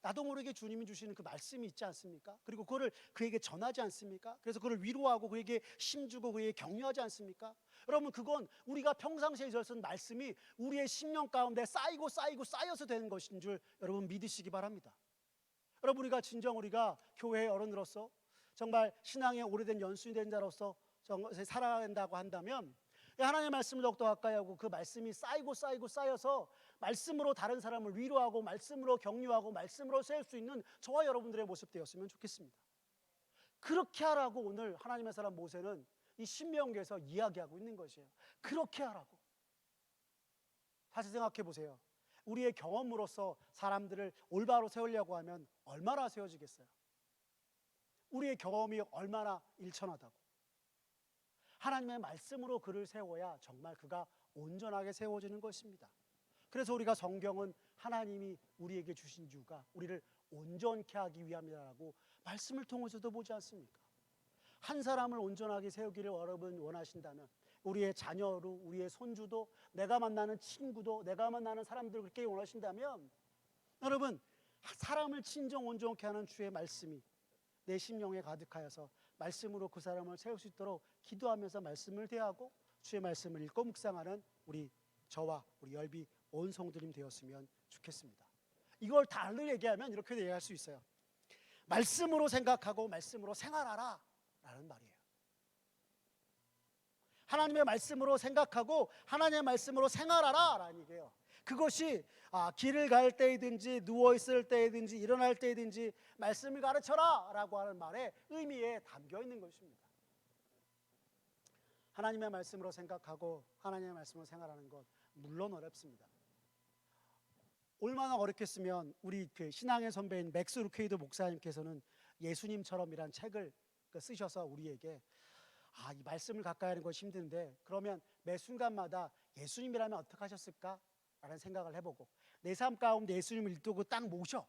나도 모르게 주님이 주시는 그 말씀이 있지 않습니까? 그리고 그거를 그에게 전하지 않습니까? 그래서 그를 위로하고 그에게 힘주고 그에게 격려하지 않습니까? 여러분 그건 우리가 평상시에 들었던 말씀이 우리의 심령 가운데 쌓여서 되는 것인 줄 여러분 믿으시기 바랍니다. 여러분 우리가 교회의 어른으로서 정말 신앙에 오래된 연수이 된 자로서 살아야 된다고 한다면 하나님의 말씀을 더욱더 가까이 하고 그 말씀이 쌓여서 말씀으로 다른 사람을 위로하고 말씀으로 격려하고 말씀으로 세울 수 있는 저와 여러분들의 모습 되었으면 좋겠습니다. 그렇게 하라고 오늘 하나님의 사람 모세는 이 신명기에서 이야기하고 있는 것이에요. 그렇게 하라고. 다시 생각해 보세요. 우리의 경험으로서 사람들을 올바로 세우려고 하면 얼마나 세워지겠어요? 우리의 경험이 얼마나 일천하다고. 하나님의 말씀으로 그를 세워야 정말 그가 온전하게 세워지는 것입니다. 그래서 우리가 성경은 하나님이 우리에게 주신 이유가 우리를 온전케 하기 위함이라고 말씀을 통해서도 보지 않습니까? 한 사람을 온전하게 세우기를 여러분 원하신다면 우리의 자녀로 우리의 손주도 내가 만나는 친구도 내가 만나는 사람들을 그렇게 원하신다면 여러분 사람을 친정 온전케 하는 주의 말씀이 내 심령에 가득하여서 말씀으로 그 사람을 세울 수 있도록 기도하면서 말씀을 대하고 주의 말씀을 읽고 묵상하는 저와 우리 열비 온 성도님 되었으면 좋겠습니다. 이걸 달리 얘기하면 이렇게 얘기할 수 있어요. 말씀으로 생각하고 말씀으로 생활하라 라는 말이에요. 하나님의 말씀으로 생각하고 하나님의 말씀으로 생활하라 라는 얘기예요. 그것이 길을 갈 때이든지 누워있을 때이든지 일어날 때이든지 말씀을 가르쳐라 라고 하는 말의 의미에 담겨 있는 것입니다. 하나님의 말씀으로 생각하고 하나님의 말씀으로 생활하는 것 물론 어렵습니다. 얼마나 어렵겠으면 우리 그 신앙의 선배인 맥스 루케이도 목사님께서는 예수님처럼이란 책을 쓰셔서 우리에게 이 말씀을 가까이 하는 것이 힘든데 그러면 매 순간마다 예수님이라면 어떻게 하셨을까? 라는 생각을 해보고 내 삶 가운데 예수님을 일두고 딱 모셔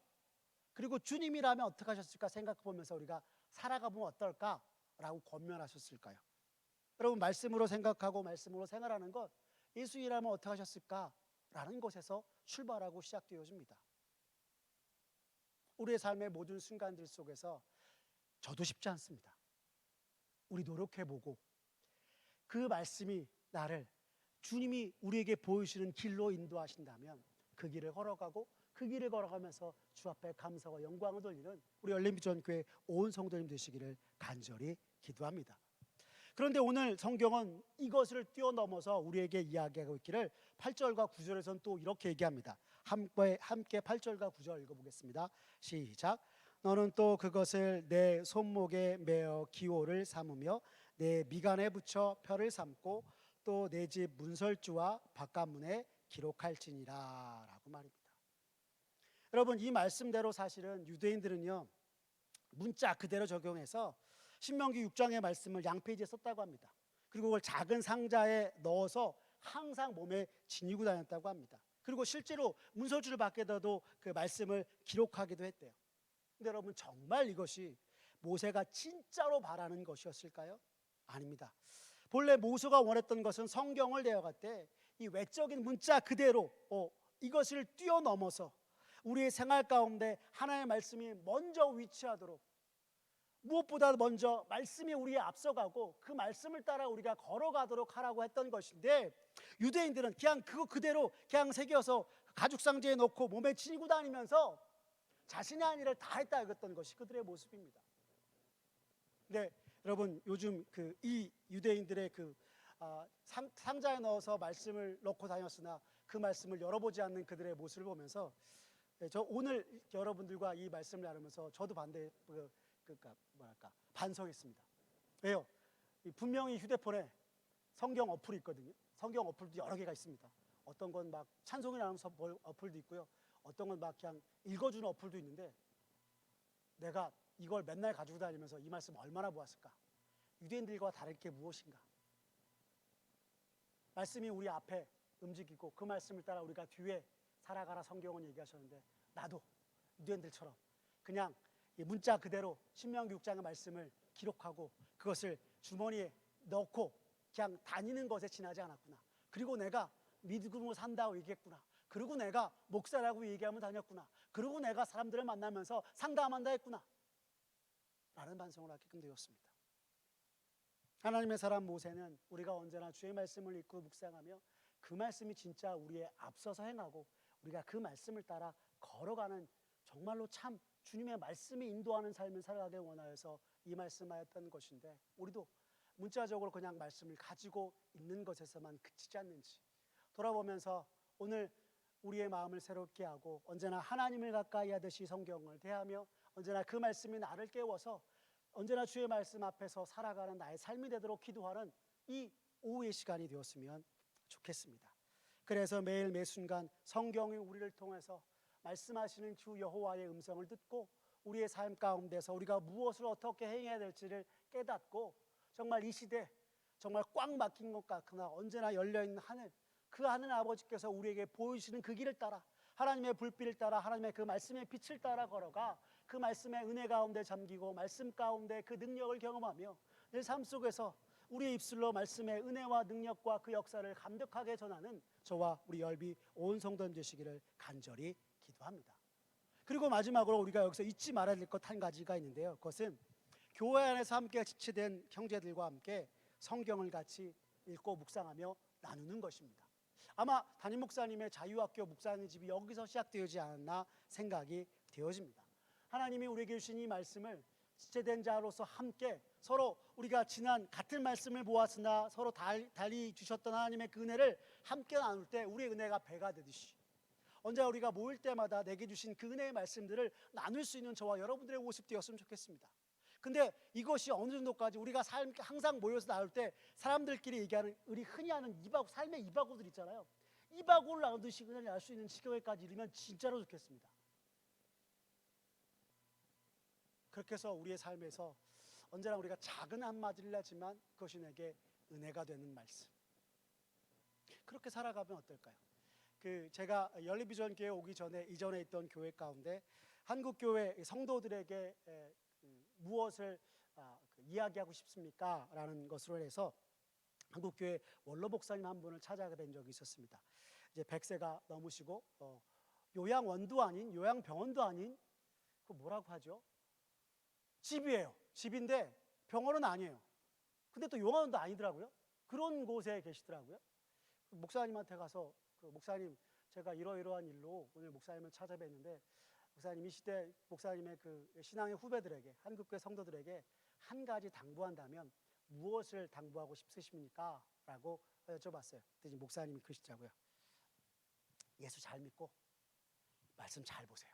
그리고 주님이라면 어떻게 하셨을까 생각해보면서 우리가 살아가 보면 어떨까라고 권면하셨을까요? 여러분 말씀으로 생각하고 말씀으로 생활하는 것 예수님이라면 어떻게 하셨을까라는 것에서 출발하고 시작되어집니다. 우리의 삶의 모든 순간들 속에서 저도 쉽지 않습니다. 우리 노력해보고 그 말씀이 나를 주님이 우리에게 보여주시는 길로 인도하신다면 그 길을 걸어가고 그 길을 걸어가면서 주 앞에 감사와 영광을 돌리는 우리 열린비전교회 온 성도님 되시기를 간절히 기도합니다. 그런데 오늘 성경은 이것을 뛰어넘어서 우리에게 이야기하고 있기를 8절과 9절에서는 또 이렇게 얘기합니다. 함께 8절과 9절 읽어보겠습니다. 시작. 너는 또 그것을 내 손목에 매어 기호를 삼으며 내 미간에 붙여 표를 삼고 또 내 집 문설주와 바깥문에 기록할지니라 라고 말입니다. 여러분 이 말씀대로 사실은 유대인들은요 문자 그대로 적용해서 신명기 6장의 말씀을 양페이지에 썼다고 합니다. 그리고 그걸 작은 상자에 넣어서 항상 몸에 지니고 다녔다고 합니다. 그리고 실제로 문설주를 밖에다도 그 말씀을 기록하기도 했대요. 근데 여러분 정말 이것이 모세가 진짜로 바라는 것이었을까요? 아닙니다. 본래 모세가 원했던 것은 성경을 내어갈 때 이 외적인 문자 그대로 이것을 뛰어넘어서 우리의 생활 가운데 하나님의 말씀이 먼저 위치하도록 무엇보다 먼저 말씀이 우리에 앞서가고 그 말씀을 따라 우리가 걸어가도록 하라고 했던 것인데 유대인들은 그냥 그거 그대로 그냥 새겨서 가죽상자에 넣고 몸에 지니고 다니면서 자신의 한 일을 다 했다 이랬던 것이 그들의 모습입니다. 네, 여러분 요즘 이 유대인들의 상자에 넣어서 말씀을 넣고 다녔으나 그 말씀을 열어보지 않는 그들의 모습을 보면서 저 오늘 여러분들과 이 말씀을 나누면서 저도 반성했습니다. 왜요? 분명히 휴대폰에 성경 어플이 있거든요. 성경 어플도 여러 개가 있습니다. 어떤 건 막 찬송이 나오면서 어플도 있고요. 어떤 건 막 그냥 읽어주는 어플도 있는데 내가 이걸 맨날 가지고 다니면서 이 말씀 얼마나 보았을까? 유대인들과 다를 게 무엇인가? 말씀이 우리 앞에 움직이고 그 말씀을 따라 우리가 뒤에 살아가라 성경은 얘기하셨는데 나도 유대인들처럼 그냥 이 문자 그대로 신명기 6장의 말씀을 기록하고 그것을 주머니에 넣고 그냥 다니는 것에 지나지 않았구나. 그리고 내가 믿음으로 산다고 얘기했구나. 그리고 내가 목사라고 얘기하면 다녔구나. 그리고 내가 사람들을 만나면서 상담한다 했구나 라는 반성을 하게끔 되었습니다. 하나님의 사람 모세는 우리가 언제나 주의 말씀을 읽고 묵상하며 그 말씀이 진짜 우리의 앞서서 행하고 우리가 그 말씀을 따라 걸어가는 정말로 참 주님의 말씀이 인도하는 삶을 살아가길 원하여서 이 말씀하였던 것인데 우리도 문자적으로 그냥 말씀을 가지고 있는 것에서만 그치지 않는지 돌아보면서 오늘 우리의 마음을 새롭게 하고 언제나 하나님을 가까이 하듯이 성경을 대하며 언제나 그 말씀이 나를 깨워서 언제나 주의 말씀 앞에서 살아가는 나의 삶이 되도록 기도하는 이 오후의 시간이 되었으면 좋겠습니다. 그래서 매일 매 순간 성경이 우리를 통해서 말씀하시는 주 여호와의 음성을 듣고 우리의 삶 가운데서 우리가 무엇을 어떻게 행해야 될지를 깨닫고 정말 이 시대 정말 꽉 막힌 것 같으나 언제나 열려있는 하늘 그 하늘 아버지께서 우리에게 보여주시는 그 길을 따라 하나님의 불빛을 따라 하나님의 그 말씀의 빛을 따라 걸어가 그 말씀의 은혜 가운데 잠기고 말씀 가운데 그 능력을 경험하며 내 삶 속에서 우리의 입술로 말씀의 은혜와 능력과 그 역사를 감격하게 전하는 저와 우리 열비 온 성도님 되시기를 간절히 기도합니다. 그리고 마지막으로 우리가 여기서 잊지 말아야 될 것 한 가지가 있는데요. 그것은 교회 안에서 함께 지체된 형제들과 함께 성경을 같이 읽고 묵상하며 나누는 것입니다. 아마 담임 목사님의 자유학교 묵상의 집이 여기서 시작되지 않았나 생각이 되어집니다. 하나님이 우리에게 주신 이 말씀을 지체된 자로서 함께 서로 우리가 지난 같은 말씀을 보았으나 서로 달리 주셨던 하나님의 그 은혜를 함께 나눌 때 우리의 은혜가 배가 되듯이 언제 우리가 모일 때마다 내게 주신 그 은혜의 말씀들을 나눌 수 있는 저와 여러분들의 모습 되었으면 좋겠습니다. 근데 이것이 어느 정도까지 우리가 항상 모여서 나눌 때 사람들끼리 얘기하는 우리 흔히 하는 삶의 이바구들 있잖아요. 이바골 나오듯이 그냥 날 수 있는 지경에까지 이르면 진짜로 좋겠습니다. 그렇게 해서 우리의 삶에서 언제나 우리가 작은 한마디를 하지만 그것이 내게 은혜가 되는 말씀, 그렇게 살아가면 어떨까요? 제가 연립비전 교회 오기 전에 이전에 있던 교회 가운데 한국 교회 성도들에게 무엇을 이야기하고 싶습니까? 라는 것으로 해서 한국 교회 원로 목사님 한 분을 찾아가게 된 적이 있었습니다. 이제 100세가 넘으시고 요양원도 아닌 요양병원도 아닌 그 뭐라고 하죠? 집이에요. 집인데 병원은 아니에요. 근데 또 요양원도 아니더라고요. 그런 곳에 계시더라고요. 목사님한테 가서 목사님, 제가 이러이러한 일로 오늘 목사님을 찾아뵀는데 목사님, 이 시대 목사님의 신앙의 후배들에게, 한국교회 성도들에게 한 가지 당부한다면 무엇을 당부하고 싶으십니까? 라고 여쭤봤어요. 그랬더니 목사님이 그러시더라고요. 예수 잘 믿고 말씀 잘 보세요.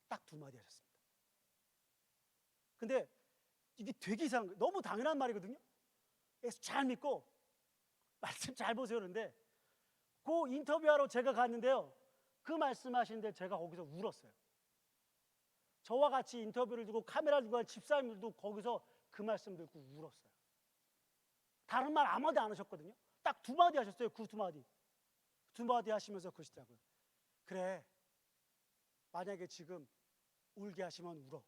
딱 두 마디 하셨습니다. 근데 이게 되게 이상한 거예요. 너무 당연한 말이거든요. 예수 잘 믿고 말씀 잘 보세요. 그런데 그 인터뷰하러 제가 갔는데요, 그 말씀하시는데 제가 거기서 울었어요. 저와 같이 인터뷰를 두고 카메라 두고 한 집사님들도 거기서 그 말씀 듣고 울었어요. 다른 말 아무도 안 하셨거든요. 딱 두 마디 하셨어요. 그 두 마디. 두 마디 하시면서 그러시더라고요. 그래, 만약에 지금 울게 하시면 울어.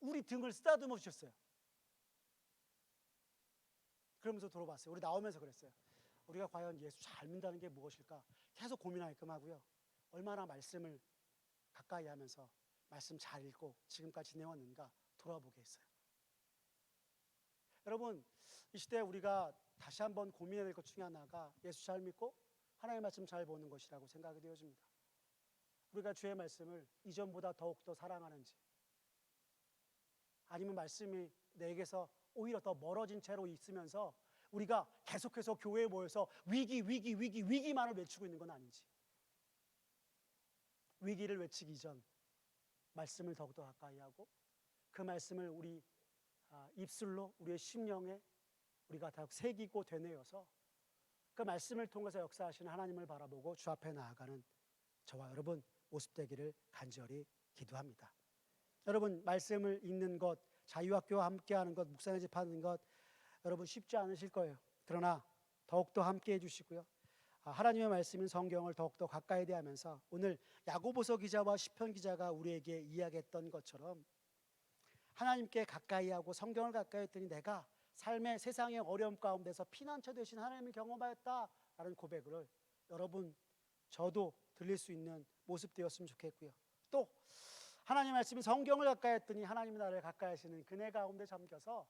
우리 등을 쓰다듬어 주셨어요. 그러면서 돌아봤어요. 우리 나오면서 그랬어요. 우리가 과연 예수 잘 믿는다는 게 무엇일까 계속 고민하게끔 하고요, 얼마나 말씀을 가까이 하면서 말씀 잘 읽고 지금까지 지내왔는가 돌아보게 했어요. 여러분, 이 시대에 우리가 다시 한번 고민해야 될 것 중에 하나가 예수 잘 믿고 하나님의 말씀 잘 보는 것이라고 생각이 되어집니다. 우리가 주의 말씀을 이전보다 더욱더 사랑하는지, 아니면 말씀이 내게서 오히려 더 멀어진 채로 있으면서 우리가 계속해서 교회에 모여서 위기만을 외치고 있는 건 아닌지, 위기를 외치기 전 말씀을 더욱더 가까이 하고 그 말씀을 우리 입술로 우리의 심령에 우리가 다 새기고 되뇌어서 그 말씀을 통해서 역사하시는 하나님을 바라보고 주 앞에 나아가는 저와 여러분 모습 되기를 간절히 기도합니다. 여러분, 말씀을 읽는 것, 자유학교와 함께하는 것, 묵상의 집 하는 것 여러분 쉽지 않으실 거예요. 그러나 더욱더 함께해 주시고요, 하나님의 말씀인 성경을 더욱더 가까이 대하면서 오늘 야고보서 기자와 시편 기자가 우리에게 이야기했던 것처럼 하나님께 가까이 하고 성경을 가까이 했더니 내가 삶의 세상의 어려움 가운데서 피난처 되신 하나님을 경험하였다라는 고백을 여러분, 저도 들릴 수 있는 모습 되었으면 좋겠고요, 또 하나님의 말씀인 성경을 가까이 했더니 하나님이 나를 가까이 하시는 그네 가운데 잠겨서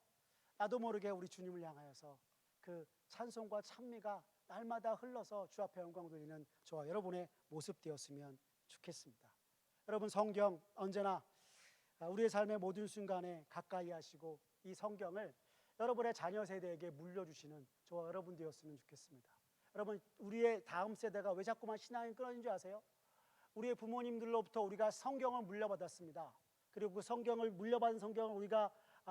나도 모르게 우리 주님을 향하여서 그 찬송과 찬미가 날마다 흘러서 주 앞에 영광 돌리는 저와 여러분의 모습 되었으면 좋겠습니다. 여러분, 성경 언제나 우리의 삶의 모든 순간에 가까이 하시고 이 성경을 여러분의 자녀 세대에게 물려주시는 저와 여러분 되었으면 좋겠습니다. 여러분, 우리의 다음 세대가 왜 자꾸만 신앙이 끊어진 줄 아세요? 우리의 부모님들로부터 우리가 성경을 물려받았습니다. 그리고 그 성경을 물려받은 성경을 우리가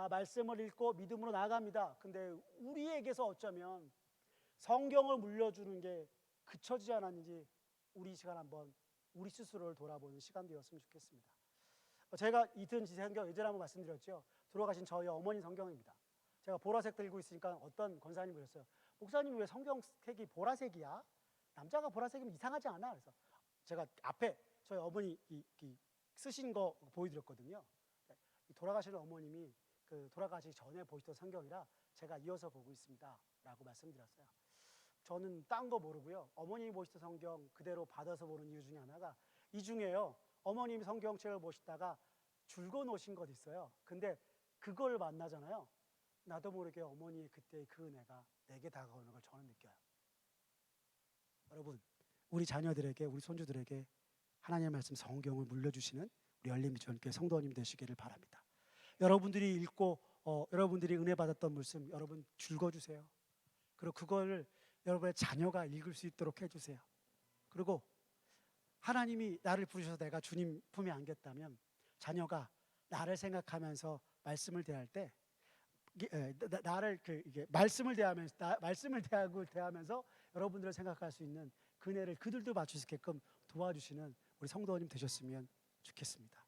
말씀을 읽고 믿음으로 나아갑니다. 근데 우리에게서 어쩌면 성경을 물려주는 게 그쳐지지 않았는지 우리 시간 한번 우리 스스로를 돌아보는 시간 되었으면 좋겠습니다. 제가 이튼 성경 예전에 한번 말씀드렸죠. 돌아가신 저희 어머니 성경입니다. 제가 보라색 들고 있으니까 어떤 권사님이 그랬어요. 목사님, 왜 성경색이 보라색이야? 남자가 보라색이면 이상하지 않아? 그래서 제가 앞에 저희 어머니 쓰신 거 보여드렸거든요. 돌아가시는 어머님이 돌아가시기 전에 보시던 성경이라 제가 이어서 보고 있습니다 라고 말씀드렸어요. 저는 딴 거 모르고요, 어머님이 보시던 성경 그대로 받아서 보는 이유 중에 하나가 이 중에요, 어머님이 성경책을 보시다가 줄거 놓으신 것 있어요. 근데 그걸 만나잖아요. 나도 모르게 어머니의 그때의 그 은혜가 내게 다가오는 걸 저는 느껴요. 여러분, 우리 자녀들에게, 우리 손주들에게 하나님의 말씀 성경을 물려주시는 우리 열림비전교회 성도님 되시기를 바랍니다. 여러분들이 읽고 여러분들이 은혜 받았던 말씀 여러분 줄거주세요. 그리고 그걸 여러분의 자녀가 읽을 수 있도록 해주세요. 그리고 하나님이 나를 부르셔서 내가 주님 품에 안겼다면 자녀가 나를 생각하면서 말씀을 대할 때 나를 말씀을 대하면서 여러분들을 생각할 수 있는 그 은혜를 그들도 맞출 수 있게끔 도와주시는 우리 성도님 되셨으면 좋겠습니다.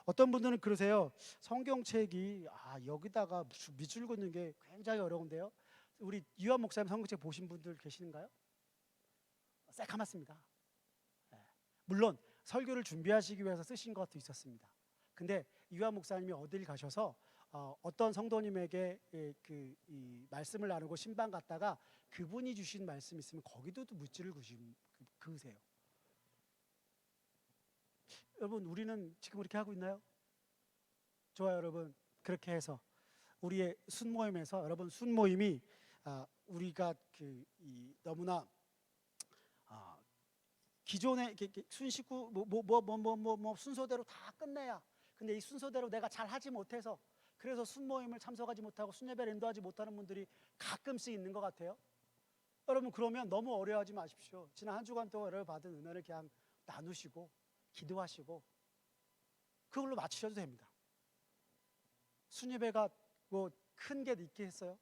어떤 분들은 그러세요. 성경책이 여기다가 밑줄 긋는 게 굉장히 어려운데요. 우리 유한 목사님 성경책 보신 분들 계시는가요? 새카맣습니다. 물론 설교를 준비하시기 위해서 쓰신 것도 있었습니다. 근데 유한 목사님이 어딜 가셔서 어떤 성도님에게 이 말씀을 나누고 신방 갔다가 그분이 주신 말씀 있으면 거기도 밑줄을 그으세요. 여러분, 우리는 지금 그렇게 하고 있나요? 좋아요, 여러분. 그렇게 해서 우리의 순모임에서, 여러분, 순모임이 우리가 너무나 기존의 순식구 순서대로 다 끝내야, 근데 이 순서대로 내가 잘 하지 못해서 그래서 순모임을 참석하지 못하고 순예배를 인도하지 못하는 분들이 가끔씩 있는 것 같아요. 여러분, 그러면 너무 어려워하지 마십시오. 지난 한 주간 동안 여러분 받은 은혜를 그냥 나누시고 기도하시고 그걸로 맞추셔도 됩니다. 순예배가 뭐 큰 게 있겠어요?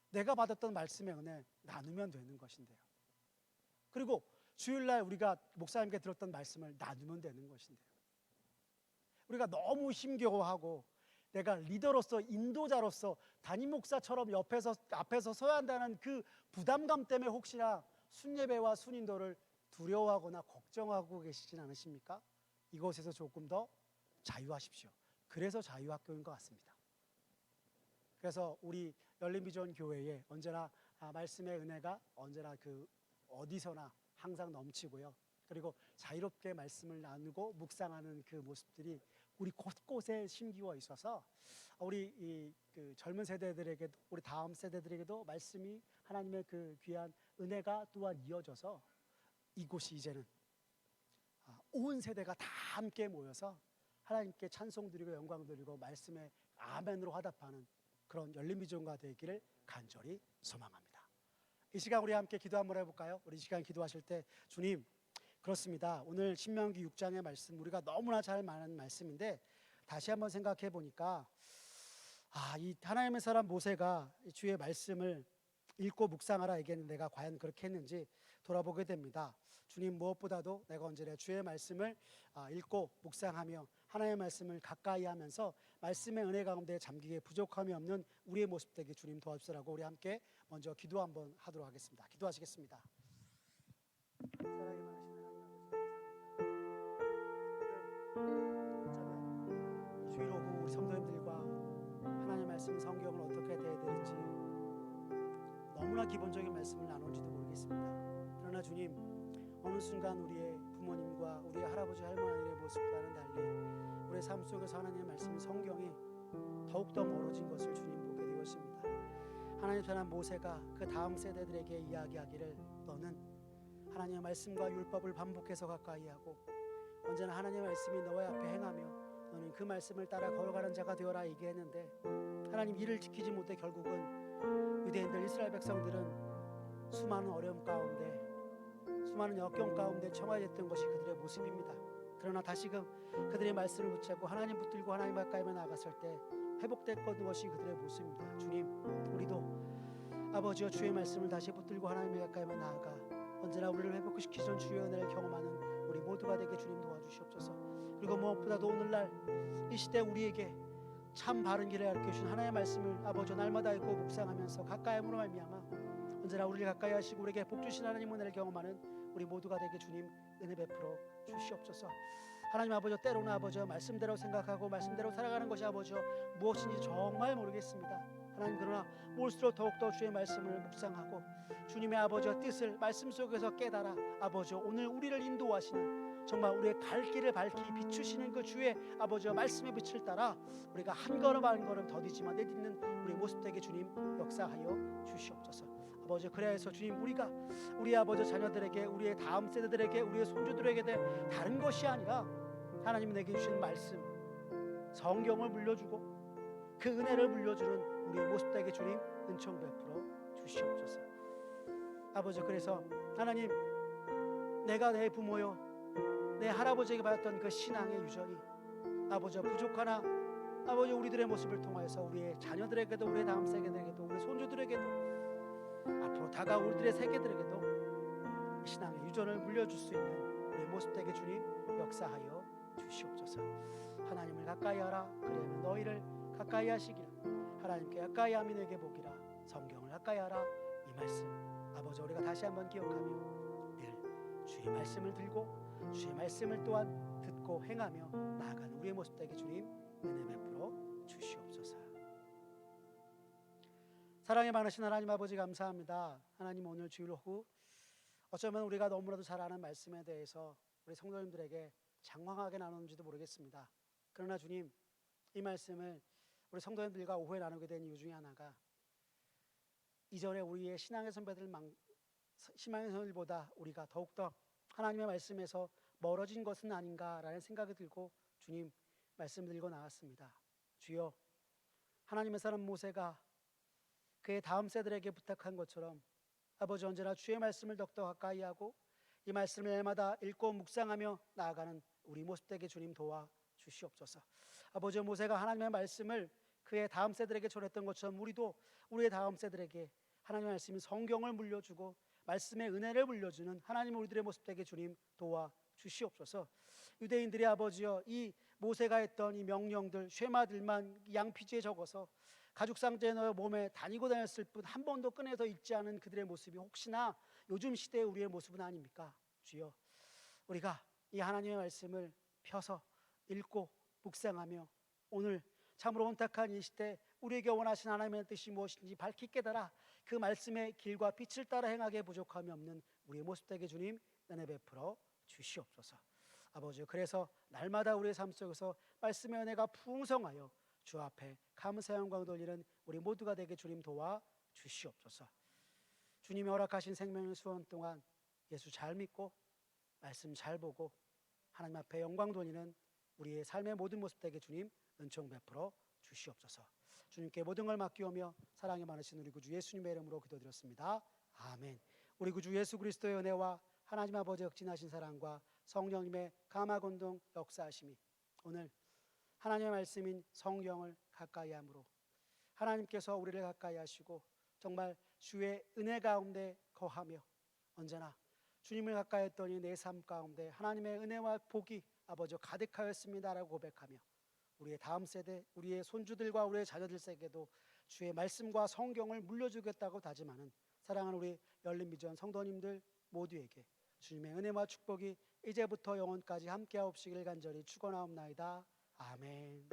내가 받았던 말씀의 은혜 나누면 되는 것인데요. 그리고 주일날 우리가 목사님께 들었던 말씀을 나누면 되는 것인데요. 우리가 너무 힘겨워하고 내가 리더로서, 인도자로서 담임 목사처럼 앞에서 서야 한다는 그 부담감 때문에 혹시나 순예배와 순인도를 두려워하거나 걱정하고 계시진 않으십니까? 이곳에서 조금 더 자유하십시오. 그래서 자유학교인 것 같습니다. 그래서 우리 열린비전 교회에 언제나 말씀의 은혜가 언제나 어디서나 항상 넘치고요. 그리고 자유롭게 말씀을 나누고 묵상하는 그 모습들이 우리 곳곳에 심기워 있어서 우리 젊은 세대들에게도, 우리 다음 세대들에게도 말씀이, 하나님의 그 귀한 은혜가 또한 이어져서 이곳이 이제는 온 세대가 다 함께 모여서 하나님께 찬송 드리고 영광 드리고 말씀에 아멘으로 화답하는 그런 열린비전가 되기를 간절히 소망합니다. 이 시간 우리 함께 기도 한번 해볼까요? 우리 이 시간 기도하실 때, 주님, 그렇습니다. 오늘 신명기 6장의 말씀, 우리가 너무나 잘 아는 말씀인데 다시 한번 생각해 보니까 이 하나님의 사람 모세가 주의 말씀을 읽고 묵상하라 얘기했는데 내가 과연 그렇게 했는지 돌아보게 됩니다. 주님, 무엇보다도 내가 언제나 주의 말씀을 읽고 묵상하며 하나님의 말씀을 가까이 하면서 말씀의 은혜 가운데 잠기게 부족함이 없는 우리의 모습 되게 주님 도와주시라고 우리 함께 먼저 기도 한번 하도록 하겠습니다. 기도하시겠습니다. 주일 오후 우리 성도님들과 하나님의 말씀 성경을 어떻게 대해야 되는지 너무나 기본적인 말씀을 나눌지도 모르겠습니다. 그러나 주님, 어느 순간 우리의 부모님과 우리의 할아버지 할머니의 모습과는 달리 우리의 삶 속에서 하나님의 말씀 성경이 더욱더 멀어진 것을 주님 보게 되었습니다. 하나님 사람 모세가 그 다음 세대들에게 이야기하기를, 너는 하나님의 말씀과 율법을 반복해서 가까이 하고 언제나 하나님의 말씀이 너의 앞에 행하며 너는 그 말씀을 따라 걸어가는 자가 되어라 얘기했는데, 하나님 이를 지키지 못해 결국은 유대인들, 이스라엘 백성들은 수많은 어려움 가운데, 수많은 역경 가운데 처해졌던 것이 그들의 모습입니다. 그러나 다시금 그들의 말씀을 붙잡고 하나님 붙들고 하나님 가까이 나아갔을 때 회복됐던 것이 그들의 모습입니다. 주님, 우리도 아버지와 주의 말씀을 다시 붙들고 하나님 가까이 나아가 언제나 우리를 회복시키신 주의 은혜를 경험하는 우리 모두가 되게 주님 도와주시옵소서. 그리고 무엇보다도 오늘날 이 시대 우리에게 참 바른 길을 가르쳐 주신 하나님의 말씀을 아버지 날마다 읽고 묵상하면서 가까이 함으로 말미암아 언제나 우리를 가까이 하시고 우리에게 복 주신 하나님 은혜를 경험하는 우리 모두가 되게 주님 은혜 베풀어 주시옵소서. 하나님 아버지, 때로는 아버지 말씀대로 생각하고 말씀대로 살아가는 것이 아버지 무엇인지 정말 모르겠습니다. 하나님, 그러나 올수록 더욱더 주의 말씀을 묵상하고 주님의 아버지 뜻을 말씀 속에서 깨달아 아버지 오늘 우리를 인도하시는 정말 우리의 갈 길을 밝히 비추시는 그 주의 아버지 말씀의 빛을 따라 우리가 한 걸음 한 걸음 더디지만 내딛는 우리 모습 되게 주님 역사하여 주시옵소서. 아버지, 그래서 주님, 우리가 우리 아버지 자녀들에게, 우리의 다음 세대들에게, 우리의 손주들에게 다른 것이 아니라 하나님 내게 주신 말씀 성경을 물려주고 그 은혜를 물려주는 우리의 모습 되게 주님 은총 베풀어 주시옵소서. 아버지, 그래서 하나님, 내가 내 부모요 내 할아버지에게 받았던 그 신앙의 유전이 아버지 부족하나 아버지 우리들의 모습을 통하여서 우리의 자녀들에게도, 우리의 다음 세대에게도, 우리 손주들에게도 앞으로 다가올 우리들의 세계들에게도 신앙의 유전을 물려줄 수 있는 우리의 모습 되게 주님 역사하여 주시옵소서. 하나님을 가까이 하라 그리하면 너희를 가까이 하시기라. 하나님께 가까이 하면 내게 복이라. 성경을 가까이 하라. 이 말씀 아버지 우리가 다시 한번 기억하며 늘 주의 말씀을 들고 주의 말씀을 또한 듣고 행하며 나아가는 우리의 모습 되게 주님 은혜 베풀어 주시옵소서. 사랑이 많으신 하나님 아버지 감사합니다. 하나님 오늘 주일 오후 어쩌면 우리가 너무나도 잘 아는 말씀에 대해서 우리 성도님들에게 장황하게 나누는지도 모르겠습니다. 그러나 주님 이 말씀을 우리 성도님들과 오후에 나누게 된 이유 중에 하나가 이전에 우리의 신앙의 선배들보다 우리가 더욱더 하나님의 말씀에서 멀어진 것은 아닌가라는 생각이 들고 주님 말씀 들고 나왔습니다. 주여 하나님의 사람 모세가 그의 다음 세대들에게 부탁한 것처럼 아버지 언제나 주의 말씀을 더욱더 가까이 하고 이 말씀을 날마다 읽고 묵상하며 나아가는 우리 모습 되게 주님 도와 주시옵소서. 아버지 모세가 하나님의 말씀을 그의 다음 세대들에게 전했던 것처럼 우리도 우리의 다음 세대들에게 하나님의 말씀이 성경을 물려주고 말씀의 은혜를 물려주는 하나님 우리들의 모습 되게 주님 도와 주시옵소서. 유대인들이 아버지여 이 모세가 했던 이 명령들 쉐마들만 양피지에 적어서 가죽 상자에 넣어 몸에 다니고 다녔을 뿐 한 번도 꺼내서 읽지 않은 그들의 모습이 혹시나 요즘 시대의 우리의 모습은 아닙니까? 주여 우리가 이 하나님의 말씀을 펴서 읽고 묵상하며 오늘 참으로 혼탁한 이 시대 우리에게 원하신 하나님의 뜻이 무엇인지 밝히 깨달아 그 말씀의 길과 빛을 따라 행하기에 부족함이 없는 우리의 모습 되게 주님 은혜 베풀어 주시옵소서. 아버지 그래서 날마다 우리의 삶 속에서 말씀의 은혜가 풍성하여 주 앞에 감사 영광 돌리는 우리 모두가 되게 주님 도와 주시옵소서. 주님이 허락하신 생명의 수원 동안 예수 잘 믿고 말씀 잘 보고 하나님 앞에 영광 돌리는 우리의 삶의 모든 모습 되게 주님 은총 베풀어 주시옵소서. 주님께 모든 걸 맡기오며 사랑이 많으신 우리 구주 예수님의 이름으로 기도드렸습니다. 아멘. 우리 구주 예수 그리스도의 은혜와 하나님 아버지의 극진하신 사랑과 성령님의 감화곤동 역사하심이 오늘 하나님의 말씀인 성경을 가까이 함으로 하나님께서 우리를 가까이 하시고 정말 주의 은혜 가운데 거하며 언제나 주님을 가까이 했더니 내 삶 가운데 하나님의 은혜와 복이 아버지 가득하였습니다라고 고백하며 우리의 다음 세대, 우리의 손주들과 우리의 자녀들에게도 주의 말씀과 성경을 물려주겠다고 다짐하는 사랑하는 우리 열린비전 성도님들 모두에게 주님의 은혜와 축복이 이제부터 영원까지 함께하옵시길 간절히 축원하옵나이다. 아멘.